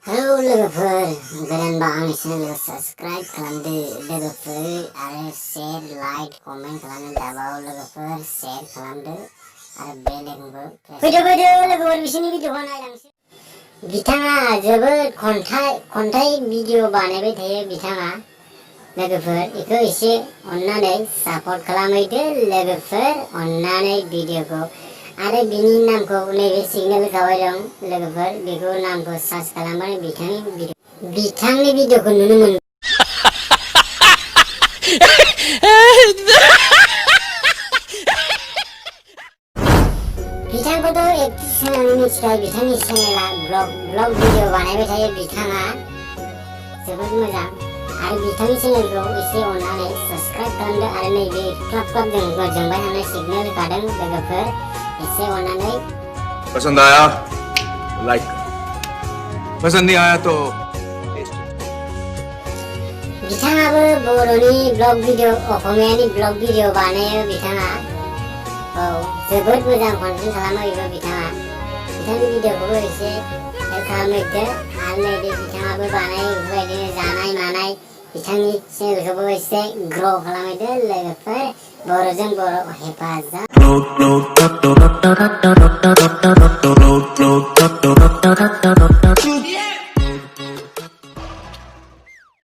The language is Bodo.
Halo logoफोर गोदान बा आंनि चेनेलखौ साबस्क्राइब खालामदो लोगोफोर आरो शेयर लाइक कमेन्ट खालामनो दाबाव लोगोफोर शेयर खालामदो आरो बेलैखौबो फैदो लोगोफोर बिसिनि भिडिअखौ नायलांसै बिथाङा जोबोद खन्थाइ भिडिअ बानायबाय थायो बिथाङा लोगोफोर इखौ एसे अन्नानै सापर्ट खालामहैदो लोगोफोर अन्नानै भिडिअखौ आरो बिनि नामखौ नैबे सिगनेल गावाय दं लोगोफोर बेखौ नामखौ सार्च खालामबानो बिथांनि भिडिअखौ नुनो मोनो बिथांखौथ' एक्ट्रिस होननानै मिथिखायो बिथांनि चेनेला ब्लग भिडिअ बानायबाय थायो बिथाङा जोबोद मोजां आरो बिथांनि चेनेलखौ एसे अन्नानै साबस्क्राइब खालामदो आरो नैबे क्लाब जोंबाय थानाय सिगनेल होखादों लोगोफोर इसे अन्नानै पसंद आया लाइक पसंद नहीं आया तो बिथाङाबो बर'नि ब्लग भिडिअ असमियानि ब्लग भिडिअ बानायो बिथाङा औ जोबोद मोजां कन्टेन्ट खालामो बेबो बिथांनि भिडिअखौबो एसे खालामहैदो आरो नैबे बिथाङाबो बानायो बेफोरबायदिनो जानाय मानाय बिथांनि चेनेलखौबो एसे ग्र' खालामहैदो लोगोफोर बर'जों बर' हेफाजाब